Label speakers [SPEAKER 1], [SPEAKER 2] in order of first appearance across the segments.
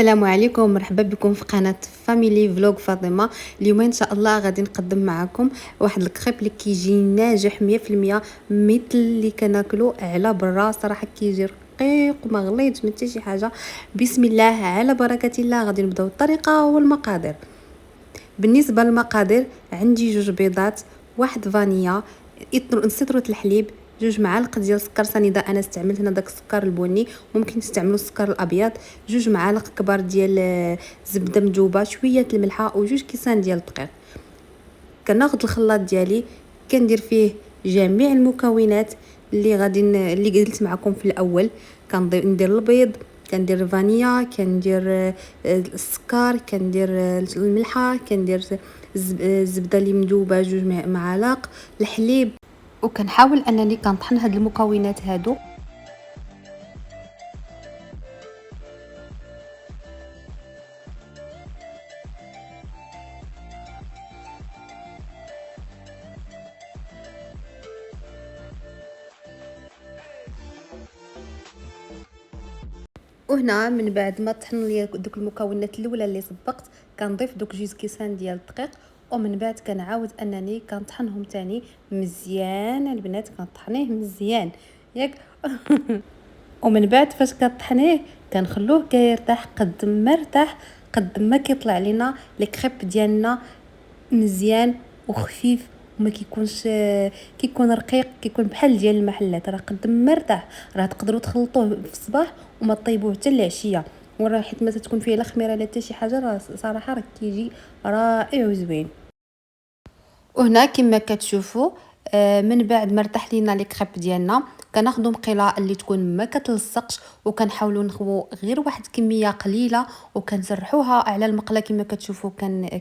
[SPEAKER 1] السلام عليكم، مرحبا بكم في قناه فاميلي فلوغ فاطمه. اليوم ان شاء الله غادي نقدم معكم واحد الكريب اللي كيجي ناجح 100% مثل اللي كناكلو على برا. صراحه كيجي رقيق وما غليظ ما حتى شي حاجه. بسم الله على بركه الله. غادي نبداو الطريقه والمقادير. بالنسبه للمقادير عندي 2 بيضات، واحد فانيا، سطرة الحليب، 2 معالق ديال سكر سنيده. انا استعملت هنا داك السكر البني، ممكن تستعملوا السكر الابيض. 2 معالق كبار ديال زبده مذوبه، شويه الملحه و2 كيسان ديال الدقيق. كناخذ الخلاط ديالي كندير فيه جميع المكونات اللي قلت معكم في الاول. كندير البيض، كندير الفانيا، كندير السكر، كندير الملحه، كندير الزبده اللي مذوبه 2 معالق، الحليب. وكنحاول انني كنطحن هاد المكونات هادو. وهنا من بعد ما طحن لي دوك المكونات الاولى اللي سبقت، كنضيف دوك 2 كيسان ديال الدقيق، ومن بعد كنعاود انني كنطحنهم تاني مزيان. البنات كنطحنيه مزيان ياك ومن بعد فاش كطحنيه كنخلوه كيرتاح قد ما ارتاح، قد ما كيطلع لينا الكريب ديالنا مزيان وخفيف وما كيكونش كيكون رقيق، كيكون بحال ديال المحلات. راه قد ما ارتاح راه تقدروا تخلطوه في الصباح وما طيبوه حتى العشيه، وراه حيت ما تكون فيه لا خميره لا حتى شي حاجه. راه صراحه راه كيجي رائع وزوين. وهنا كما كتشوفوا من بعد ما ارتاح لينا لي كريب ديالنا، كناخذوا مقيله اللي تكون ما كتلصقش، وكنحاولوا نخوو غير واحد الكميه قليله وكنسرحوها على المقله كما كتشوفوا.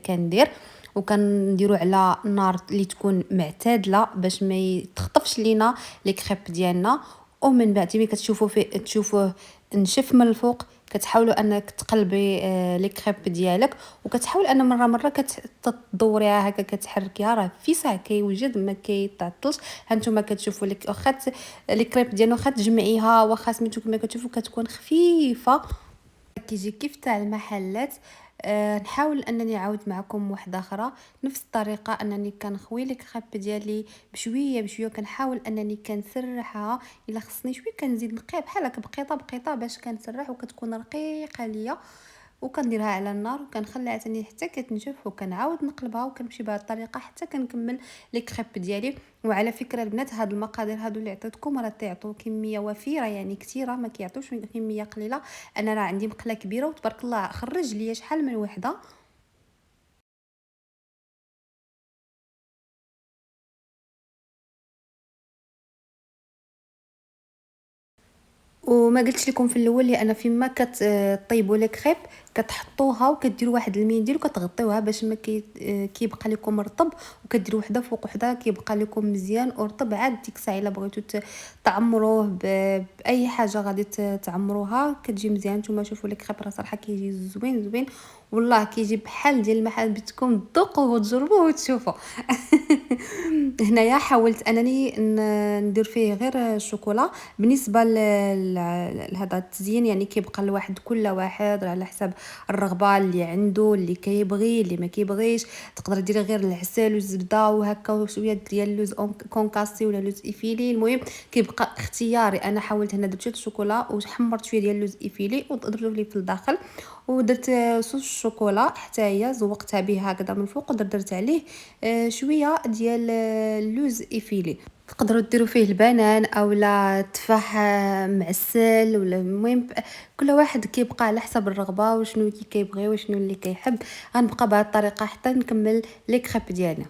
[SPEAKER 1] كندير وكنديروا على النار اللي تكون معتدله باش ما يتخطفش لينا لي كريب ديالنا. ومن بعد ملي كتشوفوا فيه تشوفوه نشف من الفوق، كتحاولوا انك تقلبي لي كريب ديالك، وكتحاول ان مره كتدوريها هكا كتحركيها. راه في ساعه كيوجد ما كيتعطلش. هانتوما كتشوفوا لك واخا لي كريب ديالو واخا تجمعيها واخا سميتو كما كتشوفوا كتكون خفيفه، كيجي كيف تاع المحلات. نحاول انني نعاود معكم واحده اخرى نفس الطريقه، انني كنخوي لي كريب ديالي بشويه بشويه، كنحاول انني كنسرحها. الا خصني شويه كنزيد نقي بحال هكا بقيطه بقيطه باش كنسرح وكتكون رقيقه ليا، وكنديرها على النار وكنخليها تاني حتى كتنشف، وكنعاود نقلبها وكنمشي بهذه الطريقه حتى كنكمل لي كريب ديالي. وعلى فكره البنات، هاد المقادير هادو اللي عطيتكم راه تيعطوا كميه وفيره، يعني كثيره، ما كيعطوش كميه قليله. انا راه عندي مقله كبيره وتبارك الله خرج ليا شحال من وحده. وما قلتش لكم في الاول لان فيما كطيبوا لي كريب كتحطوها وكديروا واحد المنديل وكتغطيوها باش ما كيبقى لكم رطب، وكديروا وحده فوق وحده كيبقى لكم مزيان ورطب. عاد ديك الساعه الا بغيتو تعمروه باي حاجه غادي تعمروها كتجي مزيان. نتوما شوفوا لي كريب راه صراحه كيجي زوين زوين والله، كيجي بحال ديال المحل. بدكم تذوقوه وتجربوه وتشوفوا. هنايا حاولت انني ندير فيه غير الشوكولا. بالنسبه لهذا التزيين يعني كيبقى الواحد كل واحد على حسب الرغبه اللي عنده، اللي كيبغي اللي ما كيبغيش. تقدر ديري غير العسل والزبده وهكا وشويه ديال اللوز كونكاسي ولا لوز ايفيلي. المهم كيبقى اختياري. انا حاولت هنا درت شويه الشوكولا وحمرت شويه ديال اللوز ايفيلي وضربت ليه في الداخل، ودرت صوص الشوكولا حتى هي زوقتها بها هكذا من فوق، ودرت عليه شويه ديال اللوز ايفيلي. تقدروا ديروا فيه البنان اولا تفاح معسل، ولا المهم كل واحد كيبقى على حسب الرغبه وشنو كيبغي وشنو اللي كيحب. غنبقى بهذه الطريقه حتى نكمل لي كريب ديالنا.